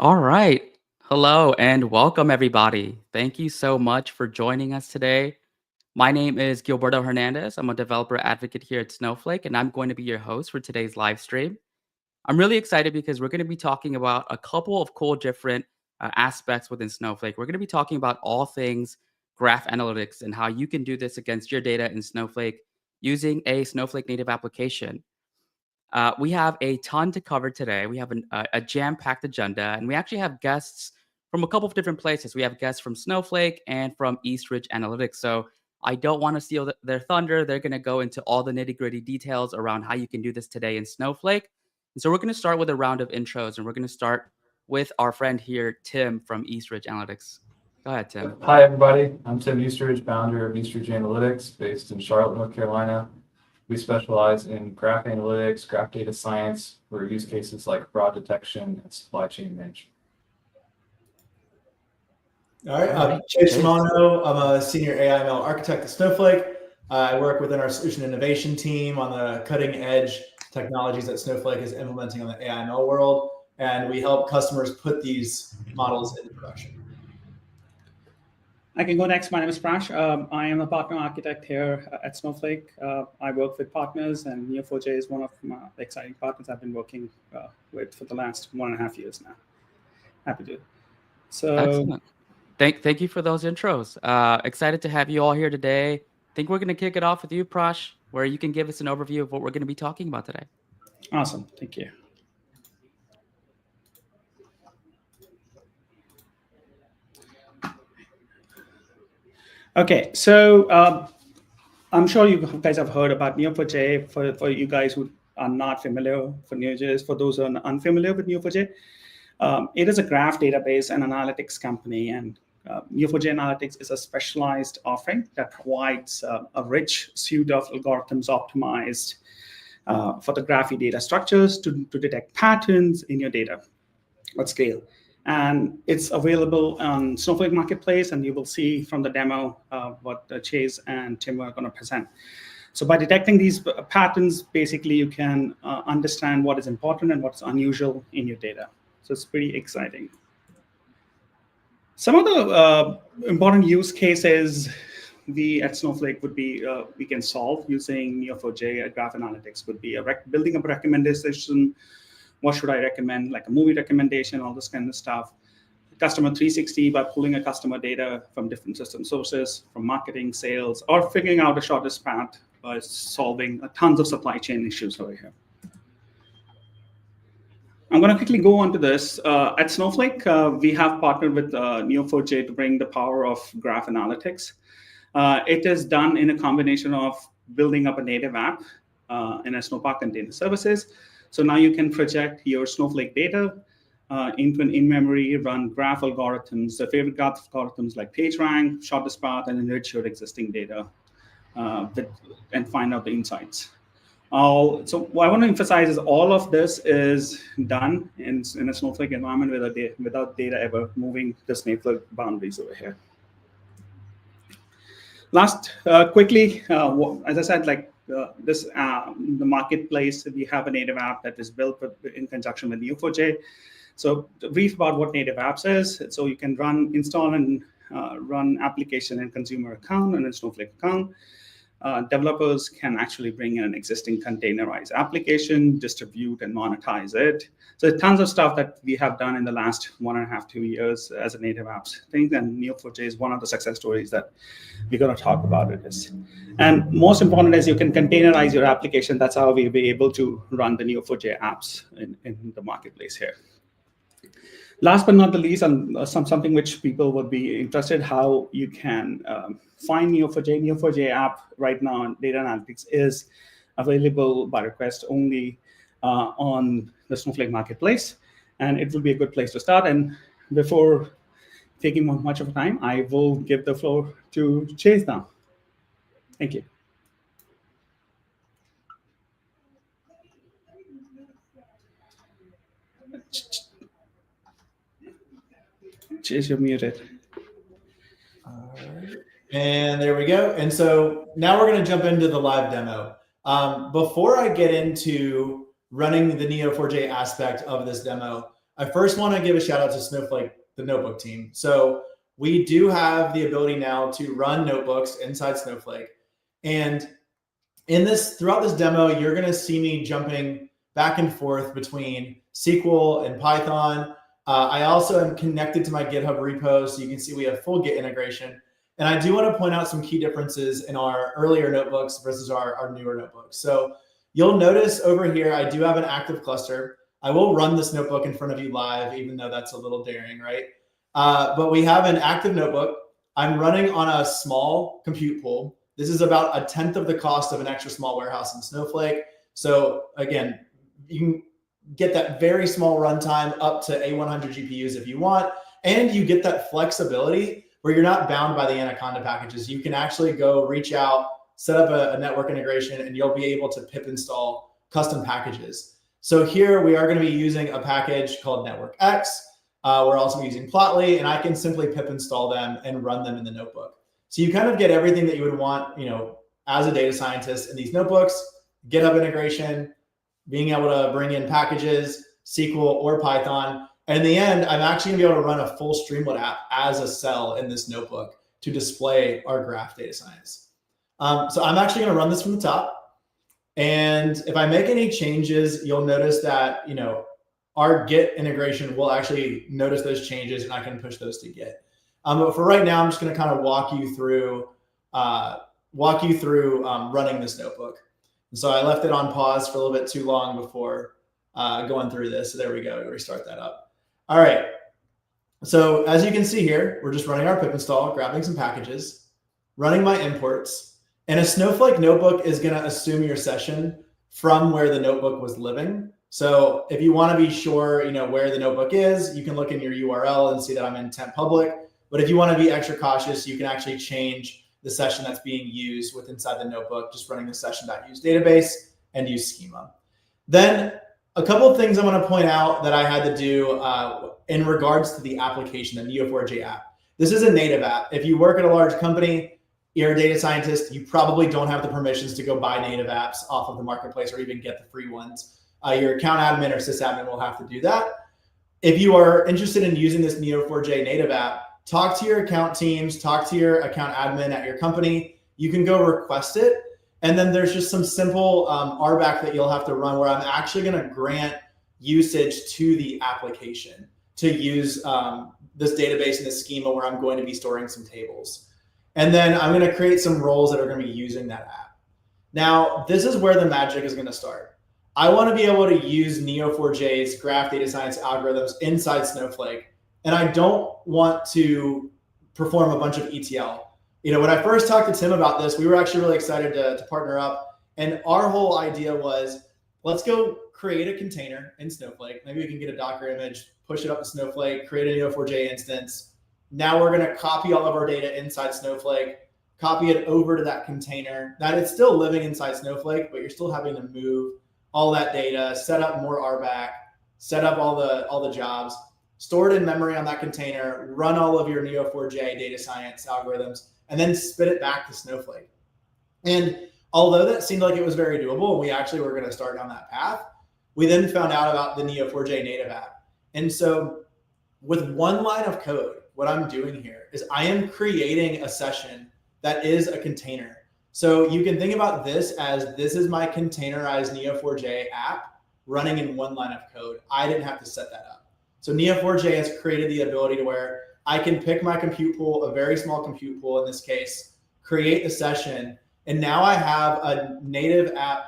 All right. Hello and welcome, everybody. Thank you so much for joining us today. My name is Gilberto Hernandez. I'm a developer advocate here at Snowflake, and I'm going to be your host for today's live stream. I'm really excited because we're going to be talking about a couple of cool different aspects within Snowflake. We're going to be talking about all things graph analytics and how you can do this against your data in Snowflake using a Snowflake native application. We have a ton to cover today. We have a jam-packed agenda, and we actually have guests from a couple of different places. We have guests from Snowflake and from Eastridge Analytics. So I don't want to steal their thunder. They're going to go into all the nitty-gritty details around how you can do this today in Snowflake. And so we're going to start with a round of intros, and we're going to start with our friend here, Tim from Eastridge Analytics. Go ahead, Tim. Hi, everybody. I'm Tim Eastridge, founder of Eastridge Analytics, based in Charlotte, North Carolina. We specialize in graph analytics, graph data science for use cases like fraud detection and supply chain management. All right, I'm Chase Romano. I'm a senior AI/ML architect at Snowflake. I work within our solution innovation team on the cutting edge technologies that Snowflake is implementing on the AI/ML world, and we help customers put these models into production. I can go next. My name is Prash. I am a partner architect here at Snowflake. I work with partners, and Neo4j is one of my exciting partners I've been working with for the last 1.5 years now. Happy to. So, excellent. Thank you for those intros. Excited to have you all here today. I think we're going to kick it off with you, Prash, where you can give us an overview of what we're going to be talking about today. Awesome. Thank you. Okay, so I'm sure you guys have heard about Neo4j. For you guys who are not familiar, for those who are unfamiliar with Neo4j, it is a graph database and analytics company, and Neo4j Analytics is a specialized offering that provides a rich suite of algorithms optimized for the graphy data structures to detect patterns in your data at scale. And it's available on Snowflake Marketplace, and you will see from the demo what Chase and Tim are going to present. So by detecting these patterns, basically you can understand what is important and what's unusual in your data. So it's pretty exciting. Some of the important use cases we at Snowflake would be we can solve using Neo4j graph analytics would be building a recommendation. What should I recommend, like a movie recommendation, all this kind of stuff. Customer 360 by pulling a customer data from different system sources, from marketing, sales, or figuring out the shortest path by solving tons of supply chain issues over here. I'm going to quickly go on to this. At Snowflake, we have partnered with Neo4j to bring the power of graph analytics. It is done in a combination of building up a native app in a Snowpark Container Services. So now you can project your Snowflake data into an in-memory run graph algorithms, the favorite graph algorithms like PageRank, shortest path, and enrich your existing data and find out the insights. So what I want to emphasize is all of this is done in a Snowflake environment without data ever moving the Snowflake boundaries over here. Last, quickly, as I said, like the marketplace, we have a native app that is built in conjunction with Neo4j. So a brief about what native apps is. So you can install and run application and consumer account and a Snowflake account. Developers can actually bring in an existing containerized application, distribute and monetize it. So tons of stuff that we have done in the last 1.5 to 2 years as a native apps thing. And Neo4j is one of the success stories that we're going to talk about it. And most important is you can containerize your application. That's how we'll be able to run the Neo4j apps in the marketplace here. Last but not the least, something which people would be interested, how you can find Neo4j. Neo4j app right now in data analytics is available by request only on the Snowflake Marketplace, and it will be a good place to start. And before taking much of time, I will give the floor to Chase now. Thank you. Chase, you're muted. All right. And there we go. And so now we're going to jump into the live demo. Before I get into running the Neo4j aspect of this demo, I first want to give a shout out to Snowflake, the notebook team. So we do have the ability now to run notebooks inside Snowflake. And throughout this demo, you're going to see me jumping back and forth between SQL and Python. I also am connected to my GitHub repo, so you can see we have full Git integration. And I do want to point out some key differences in our earlier notebooks versus our newer notebooks. So you'll notice over here, I do have an active cluster. I will run this notebook in front of you live, even though that's a little daring, right? But we have an active notebook. I'm running on a small compute pool. This is about 1/10 of the cost of an extra small warehouse in Snowflake. So again, you can get that very small runtime up to A100 GPUs if you want, and you get that flexibility where you're not bound by the Anaconda packages. You can actually go reach out, set up a network integration, and you'll be able to pip install custom packages. So here we are going to be using a package called NetworkX. We're also using Plotly, and I can simply pip install them and run them in the notebook. So you kind of get everything that you would want, as a data scientist in these notebooks: GitHub integration, being able to bring in packages, SQL or Python. And in the end, I'm actually gonna be able to run a full Streamlit app as a cell in this notebook to display our graph data science. So I'm actually gonna run this from the top. And if I make any changes, you'll notice that, our Git integration will actually notice those changes, and I can push those to Git. But for right now, I'm just going to kind of walk you through running this notebook. And so I left it on pause for a little bit too long before going through this. So there we go. Restart that up. All right. So as you can see here, we're just running our pip install, grabbing some packages, running my imports, and a Snowflake notebook is going to assume your session from where the notebook was living. So if you want to be sure, where the notebook is, you can look in your URL and see that I'm in temp public. But if you want to be extra cautious, you can actually change the session that's being used with inside the notebook, just running the session.use database and use schema. Then a couple of things I want to point out that I had to do in regards to the application, the Neo4j app. This is a native app. If you work at a large company, you're a data scientist, you probably don't have the permissions to go buy native apps off of the marketplace or even get the free ones. Your account admin or sysadmin will have to do that. If you are interested in using this Neo4j native app, talk to your account teams, talk to your account admin at your company. You can go request it. And then there's just some simple RBAC that you'll have to run where I'm actually going to grant usage to the application to use this database and this schema where I'm going to be storing some tables. And then I'm going to create some roles that are going to be using that app. Now, this is where the magic is going to start. I want to be able to use Neo4j's graph data science algorithms inside Snowflake. And I don't want to perform a bunch of ETL. When I first talked to Tim about this, we were actually really excited to partner up. And our whole idea was, let's go create a container in Snowflake. Maybe we can get a Docker image, push it up to Snowflake, create a Neo4j instance. Now we're going to copy all of our data inside Snowflake, copy it over to that container. That it's still living inside Snowflake, but you're still having to move all that data, set up more RBAC, set up all the jobs, store it in memory on that container, run all of your Neo4j data science algorithms, and then spit it back to Snowflake. And although that seemed like it was very doable, and we actually were going to start down that path, we then found out about the Neo4j Native App. And so with one line of code, what I'm doing here is I am creating a session that is a container. So you can think about this as this is my containerized Neo4j app running in one line of code. I didn't have to set that up. So Neo4j has created the ability to where I can pick my compute pool, a very small compute pool in this case, create the session, and now I have a native app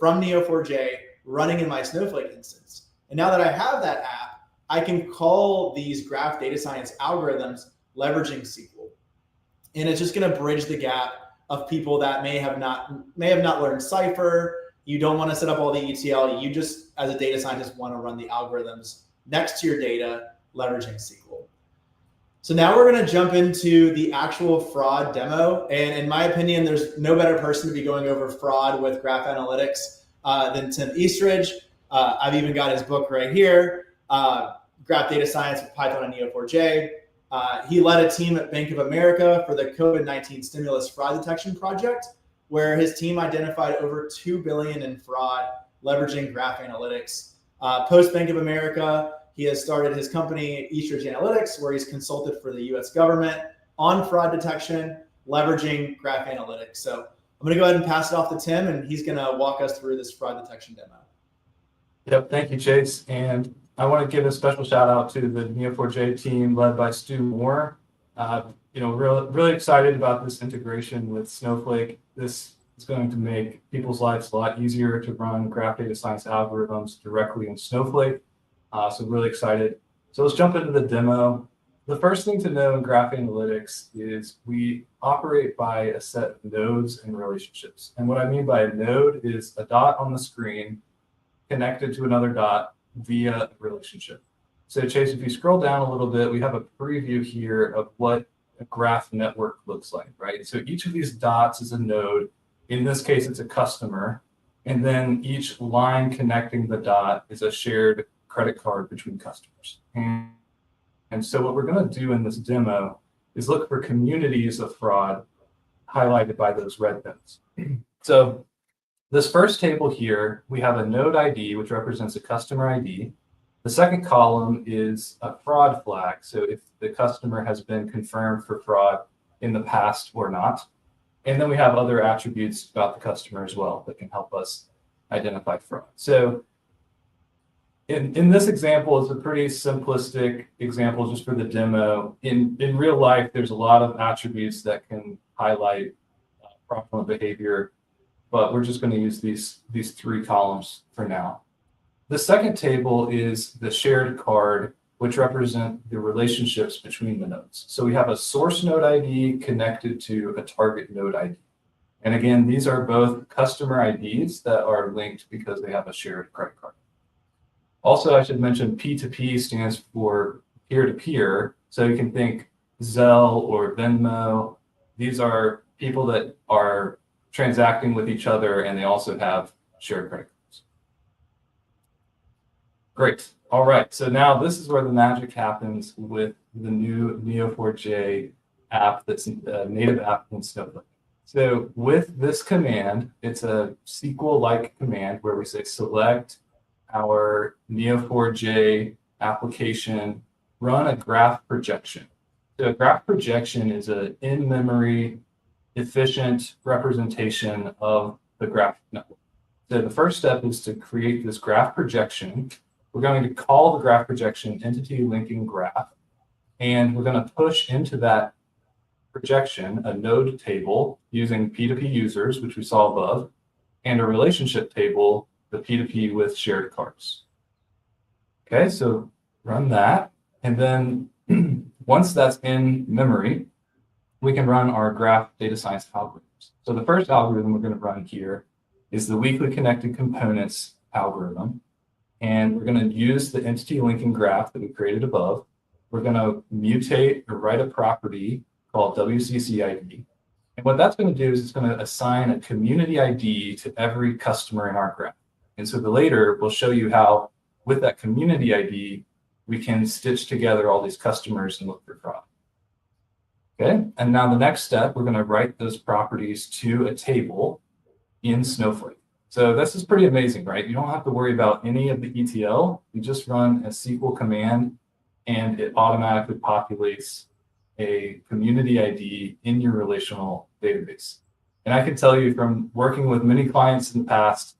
from Neo4j running in my Snowflake instance. And now that I have that app, I can call these graph data science algorithms leveraging SQL. And it's just going to bridge the gap of people that may have not learned Cypher. You don't want to set up all the ETL. You just, as a data scientist, want to run the algorithms next to your data, leveraging SQL. So now we're going to jump into the actual fraud demo. And in my opinion, there's no better person to be going over fraud with graph analytics than Tim Eastridge. I've even got his book right here, Graph Data Science with Python and Neo4j. He led a team at Bank of America for the COVID-19 stimulus fraud detection project, where his team identified over $2 billion in fraud leveraging graph analytics. Post Bank of America, he has started his company, Eastridge Analytics, where he's consulted for the US government on fraud detection, leveraging graph analytics. So I'm going to go ahead and pass it off to Tim, and he's going to walk us through this fraud detection demo. Yep, thank you, Chase. And I want to give a special shout out to the Neo4j team led by Stu Moore. Really excited about this integration with Snowflake. This is going to make people's lives a lot easier to run graph data science algorithms directly in Snowflake. So really excited. So let's jump into the demo. The first thing to know in graph analytics is we operate by a set of nodes and relationships. And what I mean by a node is a dot on the screen connected to another dot via a relationship. So Chase, if you scroll down a little bit, we have a preview here of what a graph network looks like, right? So each of these dots is a node. In this case, it's a customer. And then each line connecting the dot is a shared credit card between customers. And so what we're going to do in this demo is look for communities of fraud highlighted by those red nodes. So this first table here, we have a node ID, which represents a customer ID. The second column is a fraud flag. So if the customer has been confirmed for fraud in the past or not. And then we have other attributes about the customer as well that can help us identify fraud. So in this example, it's a pretty simplistic example just for the demo. In real life, there's a lot of attributes that can highlight fraudulent behavior, but we're just going to use these three columns for now. The second table is the shared card, which represent the relationships between the nodes. So we have a source node ID connected to a target node ID. And again, these are both customer IDs that are linked because they have a shared credit card. Also, I should mention P2P stands for peer-to-peer. So you can think Zelle or Venmo. These are people that are transacting with each other, and they also have shared credit cards. Great. All right. So now this is where the magic happens with the new Neo4j app that's a native app in Snowflake. So with this command, it's a SQL-like command where we say select our Neo4j application, run a graph projection. So a graph projection is an in-memory efficient representation of the graph network. So the first step is to create this graph projection. We're going to call the graph projection entity linking graph, and we're going to push into that projection a node table using P2P users, which we saw above, and a relationship table, the P2P with shared cards. Okay, so run that. And then once that's in memory, we can run our graph data science algorithms. So the first algorithm we're going to run here is the weakly connected components algorithm. And we're going to use the entity linking graph that we created above. We're going to mutate or write a property called WCC-ID. And what that's going to do is it's going to assign a community ID to every customer in our graph. And so later we'll show you how with that community ID, we can stitch together all these customers and look for fraud. Okay, and now the next step, we're going to write those properties to a table in Snowflake. So this is pretty amazing, right? You don't have to worry about any of the ETL. You just run a SQL command and it automatically populates a community ID in your relational database. And I can tell you from working with many clients in the past,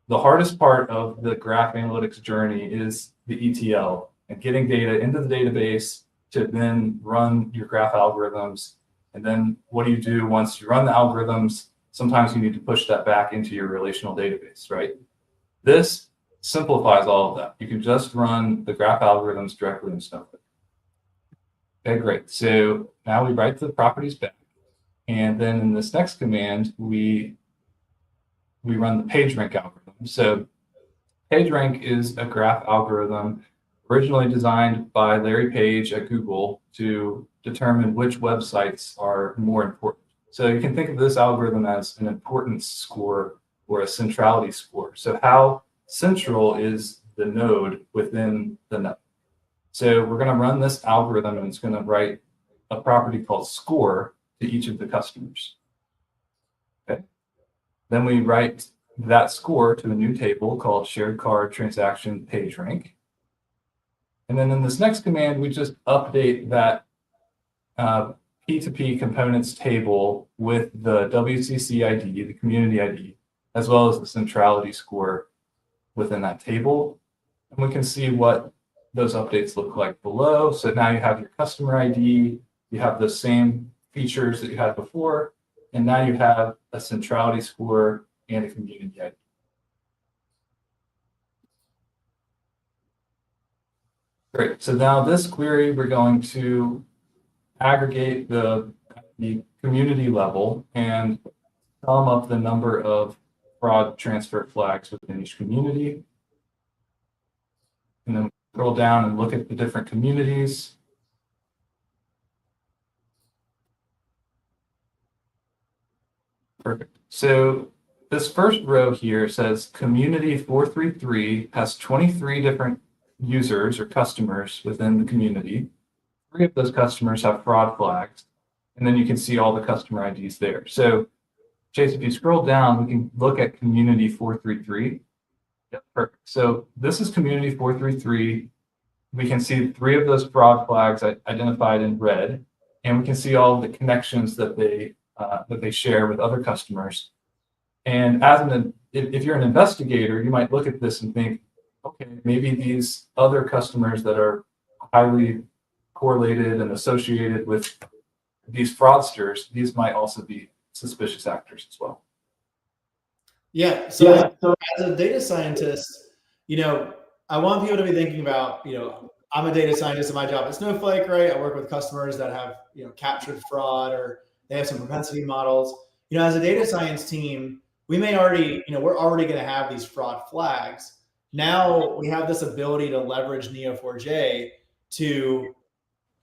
the hardest part of the graph analytics journey is the ETL and getting data into the database to then run your graph algorithms. And then what do you do once you run the algorithms? Sometimes you need to push that back into your relational database, right? This simplifies all of that. You can just run the graph algorithms directly in Snowflake. Okay, great. So now we write the properties back. And then in this next command, we run the PageRank algorithm. So PageRank is a graph algorithm originally designed by Larry Page at Google to determine which websites are more important. So you can think of this algorithm as an importance score or a centrality score. So how central is the node within the network? So we're going to run this algorithm and it's going to write a property called score to each of the customers. Okay. Then we write that score to a new table called shared card transaction PageRank. And then in this next command, we just update that P2P components table with the WCC ID, the community ID, as well as the centrality score within that table. And we can see what those updates look like below. So now you have your customer ID, you have the same features that you had before, and now you have a centrality score and a community ID. Great. So now this query, we're going to aggregate the community level and sum up the number of fraud transfer flags within each community. And then scroll down and look at the different communities. Perfect. So this first row here says community 433 has 23 different users or customers within the community. 3 of those customers have fraud flags, and then you can see all the customer IDs there. So Chase, if you scroll down, we can look at community 433. Yep, perfect. So this is community 433. We can see 3 of those fraud flags identified in red, and we can see all the connections that they share with other customers. And if you're an investigator, you might look at this and think, okay, maybe these other customers that are highly correlated and associated with these fraudsters, these might also be suspicious actors as well. Yeah. So as a data scientist, I want people to be thinking about, I'm a data scientist in my job at Snowflake, right? I work with customers that have, captured fraud or they have some propensity models. As a data science team, we may already, we're already going to have these fraud flags. Now we have this ability to leverage Neo4j to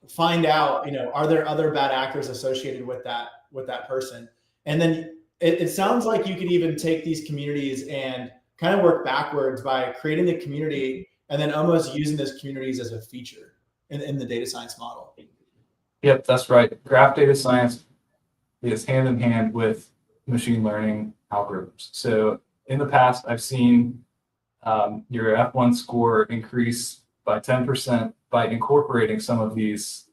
find out, are there other bad actors associated with that person? And then it sounds like you could even take these communities and kind of work backwards by creating the community and then almost using those communities as a feature in the data science model. Yep, that's right. Graph data science is hand in hand with machine learning algorithms. So in the past, I've seen your F1 score increase by 10% by incorporating some of these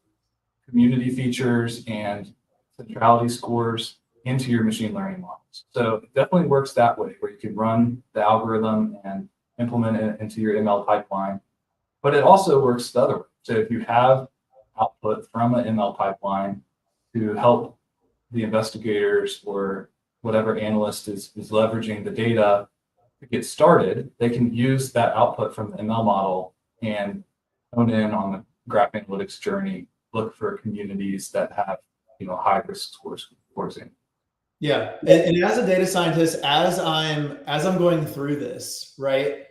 community features and centrality scores into your machine learning models. So it definitely works that way, where you can run the algorithm and implement it into your ML pipeline. But it also works the other way. So if you have output from an ML pipeline to help the investigators or whatever analyst is leveraging the data to get started, they can use that output from the ML model and hone in on the graph analytics journey, look for communities that have high risk scores, for example. Yeah, and as a data scientist, as I'm going through this, right,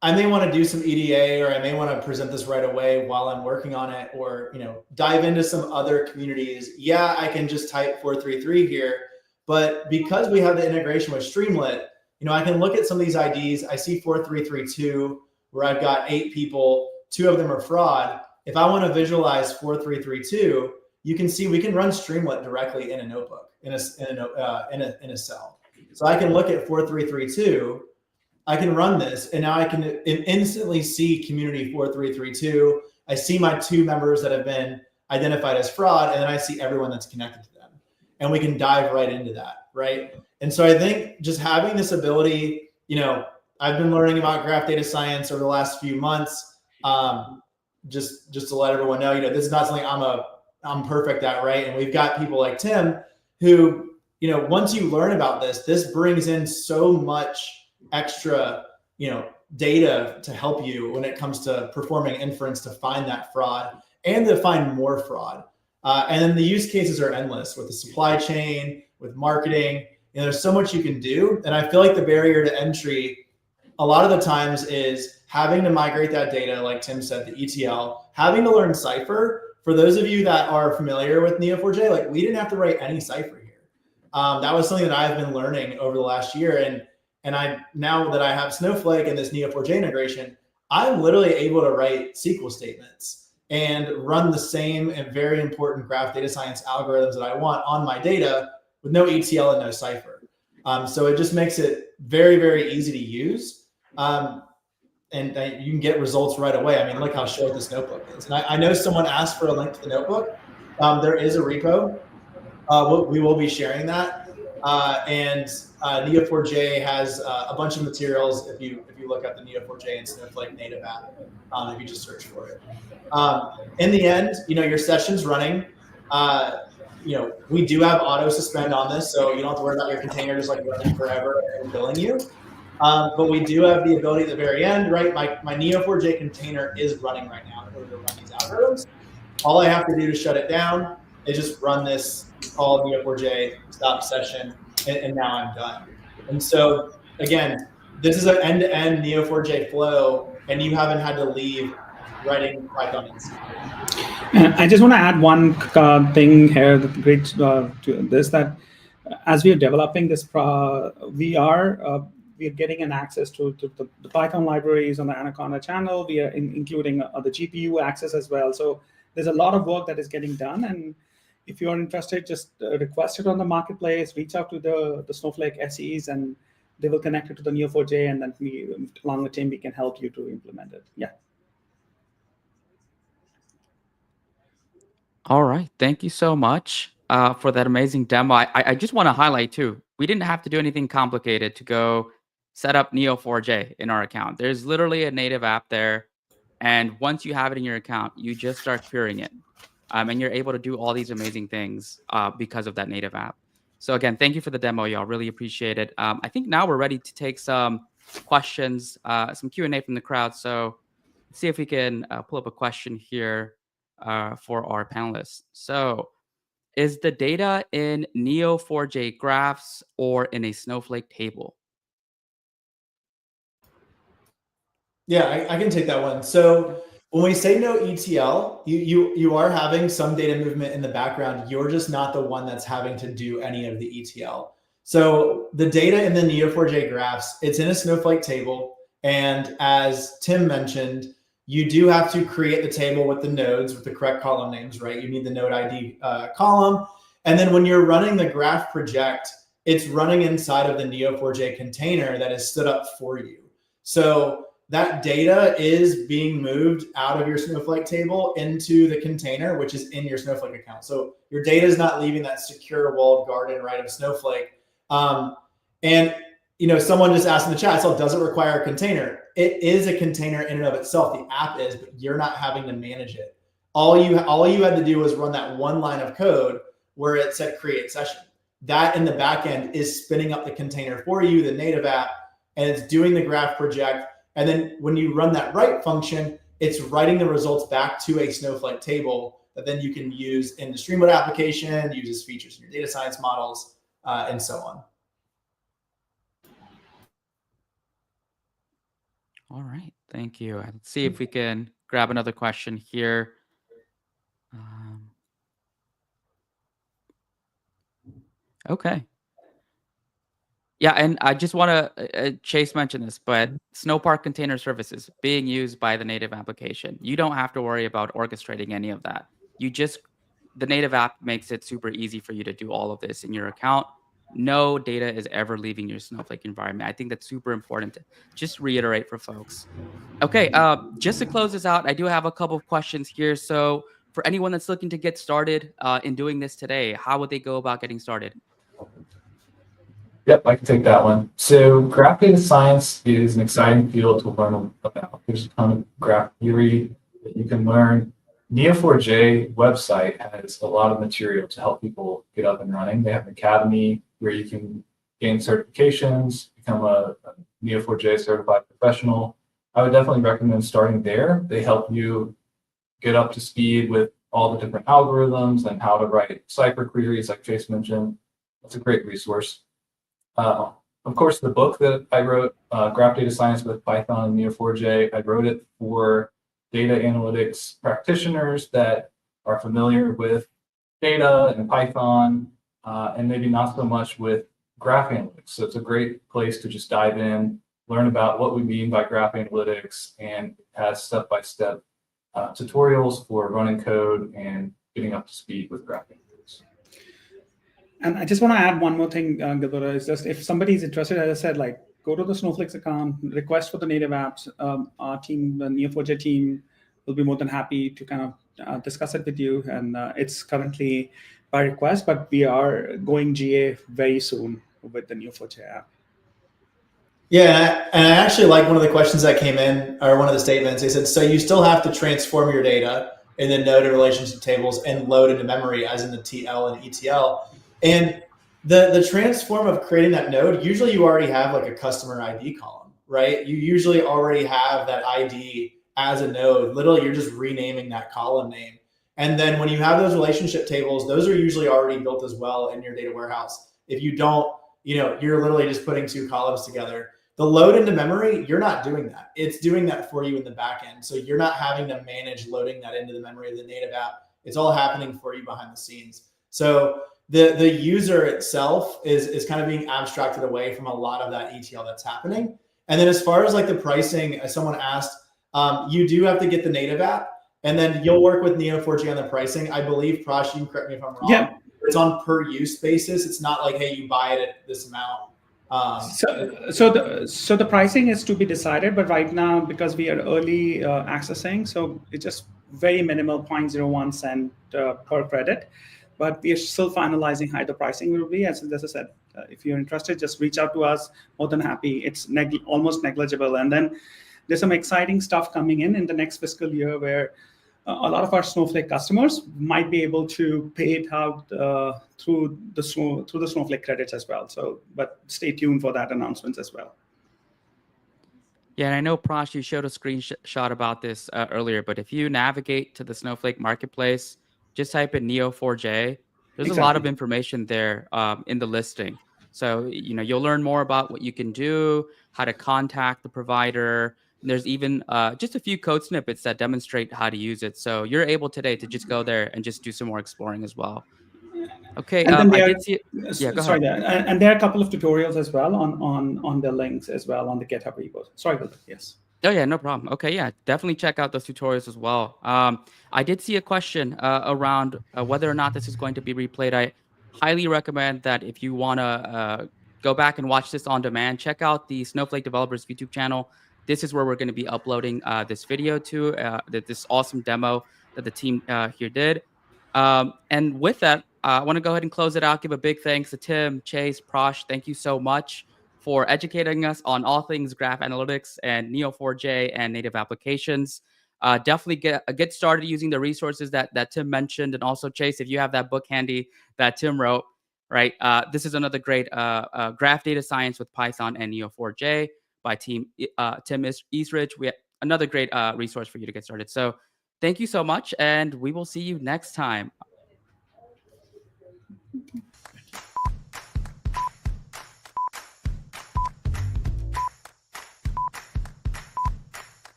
I may want to do some EDA, or I may want to present this right away while I'm working on it, or dive into some other communities. Yeah, I can just type 433 here, but because we have the integration with Streamlit, I can look at some of these IDs. I see 4332 where I've got 8 people, 2 of them are fraud. If I want to visualize 4332, you can see we can run Streamlit directly in a notebook, in a cell. So I can look at 4332. I can run this, and now I can instantly see community 4332. I see my 2 members that have been identified as fraud, and then I see everyone that's connected to them. And we can dive right into that, right? And so I think just having this ability, I've been learning about graph data science over the last few months. Just to let everyone know, this is not something I'm perfect at, right? And we've got people like Tim who, once you learn about this brings in so much extra, data to help you when it comes to performing inference to find that fraud and to find more fraud. And then the use cases are endless with the supply chain, with marketing. There's so much you can do. And I feel like the barrier to entry a lot of the times is having to migrate that data, like Tim said, the ETL, having to learn Cypher. For those of you that are familiar with Neo4j, we didn't have to write any Cypher here. That was something that I've been learning over the last year. And now that I have Snowflake and this Neo4j integration, I'm literally able to write SQL statements and run the same and very important graph data science algorithms that I want on my data with no ETL and no Cypher. So it just makes it very, very easy to use. And and you can get results right away. I mean, look how short this notebook is. And I know someone asked for a link to the notebook. There is a repo. We will be sharing that. And Neo4j has a bunch of materials if you look up the Neo4j and Snowflake Native App, if you just search for it. In the end, your session's running. We do have auto suspend on this, so you don't have to worry about your container just like running forever and billing you. But we do have the ability at the very end, right? My Neo4j container is running right now in order to run these algorithms. All I have to do to shut it down is just run this call Neo4j stop session, and now I'm done. And so again, this is an end-to-end Neo4j flow, and you haven't had to leave writing Python in C. I just want to add one thing here that great to this, that as we are developing this, we are getting an access to the Python libraries on the Anaconda channel. We are including the GPU access as well. So there's a lot of work that is getting done. And if you're interested, just request it on the marketplace, reach out to the Snowflake SEs, and they will connect it to the Neo4j, and then we, along the team, we can help you to implement it. Yeah. All right. Thank you so much for that amazing demo. I just want to highlight too, we didn't have to do anything complicated to go set up Neo4j in our account. There's literally a native app there. And once you have it in your account, you just start querying it. And you're able to do all these amazing things because of that native app. So again, thank you for the demo, y'all. Really appreciate it. I think now we're ready to take some questions, some Q&A from the crowd. So let's see if we can pull up a question here for our panelists. So is the data in Neo4j graphs or in a Snowflake table? Yeah, I can take that one. So when we say no ETL, you are having some data movement in the background. You're just not the one that's having to do any of the ETL. So the data in the Neo4j graphs, it's in a Snowflake table. And as Tim mentioned, you do have to create the table with the nodes with the correct column names, right? You need the node ID column. And then when you're running the graph project, it's running inside of the Neo4j container that is stood up for you. So that data is being moved out of your Snowflake table into the container, which is in your Snowflake account. So your data is not leaving that secure walled garden, right, of Snowflake. And someone just asked in the chat, so does it require a container? It is a container in and of itself. The app is, but you're not having to manage it. All you had to do was run that one line of code where it said create session. That in the back end is spinning up the container for you, the native app, and it's doing the graph project. And then when you run that write function, it's writing the results back to a Snowflake table that then you can use in the Streamlit application, uses features in your data science models, and so on. All right. Thank you. Let's see if we can grab another question here. Okay. Yeah, and I just want to, Chase mentioned this, but Snowpark Container Services being used by the native application. You don't have to worry about orchestrating any of that. The native app makes it super easy for you to do all of this in your account. No data is ever leaving your Snowflake environment. I think that's super important to just reiterate for folks. Okay, just to close this out, I do have a couple of questions here. So for anyone that's looking to get started in doing this today, how would they go about getting started? Yep, I can take that one. So graph data science is an exciting field to learn about. There's a ton of graph theory that you can learn. Neo4j website has a lot of material to help people get up and running. They have an academy where you can gain certifications, become a Neo4j certified professional. I would definitely recommend starting there. They help you get up to speed with all the different algorithms and how to write Cypher queries, like Chase mentioned. That's a great resource. Of course, the book that I wrote, Graph Data Science with Python and Neo4j, I wrote it for data analytics practitioners that are familiar with data and Python, and maybe not so much with graph analytics. So it's a great place to just dive in, learn about what we mean by graph analytics, and it has step-by-step tutorials for running code and getting up to speed with graph analytics. And I just want to add one more thing, Gilberto, is just if somebody is interested, as I said, like go to the Snowflake's account, request for the native apps. Our team, the Neo4j team, will be more than happy to kind of discuss it with you. And it's currently by request, but we are going GA very soon with the Neo4j app. Yeah, and I actually like one of the questions that came in, or one of the statements. They said, so you still have to transform your data in the node and relationship tables and load into memory, as in the TL and ETL. And the transform of creating that node, usually you already have like a customer ID column, right? You usually already have that ID as a node. Literally, you're just renaming that column name. And then when you have those relationship tables, those are usually already built as well in your data warehouse. If you don't, you're literally just putting two columns together. The load into memory, you're not doing that. It's doing that for you in the back end. So you're not having to manage loading that into the memory of the native app. It's all happening for you behind the scenes. So the user itself is kind of being abstracted away from a lot of that ETL that's happening. And then as far as like the pricing, as someone asked, you do have to get the native app, and then you'll work with Neo4j on the pricing. I believe, Prash, you can correct me if I'm wrong. Yeah. It's on per use basis. It's not like, hey, you buy it at this amount. So the pricing is to be decided, but right now, because we are early accessing, so it's just very minimal 0.01 cent per credit, but we are still finalizing how the pricing will be. As I said, if you're interested, just reach out to us. More than happy. It's almost negligible. And then there's some exciting stuff coming in the next fiscal year where a lot of our Snowflake customers might be able to pay it out through the Snowflake credits as well. So, but stay tuned for that announcements as well. Yeah, and I know, Prash, you showed a screenshot about this earlier, but if you navigate to the Snowflake Marketplace, just type in Neo4j. There's a lot of information there in the listing. So, you'll learn more about what you can do, how to contact the provider. And there's even just a few code snippets that demonstrate how to use it. So you're able today to just go there and just do some more exploring as well. Okay, And then I did see. Yeah, go ahead. And there are a couple of tutorials as well on the links as well on the GitHub repos. Sorry, Gilbert. Yes. Oh yeah, no problem. Okay, yeah, definitely check out those tutorials as well. I did see a question around whether or not this is going to be replayed. I highly recommend that if you want to go back and watch this on demand, check out the Snowflake Developers YouTube channel. This is where we're going to be uploading this video to, this awesome demo that the team here did. And with that, I want to go ahead and close it out. Give a big thanks to Tim, Chase, Prash. Thank you so much for educating us on all things graph analytics and Neo4j and native applications. Definitely get started using the resources that Tim mentioned. And also, Chase, if you have that book handy that Tim wrote, right? This is another great graph data science with Python and Neo4j by Tim Eastridge. We have another great resource for you to get started. So thank you so much, and we will see you next time.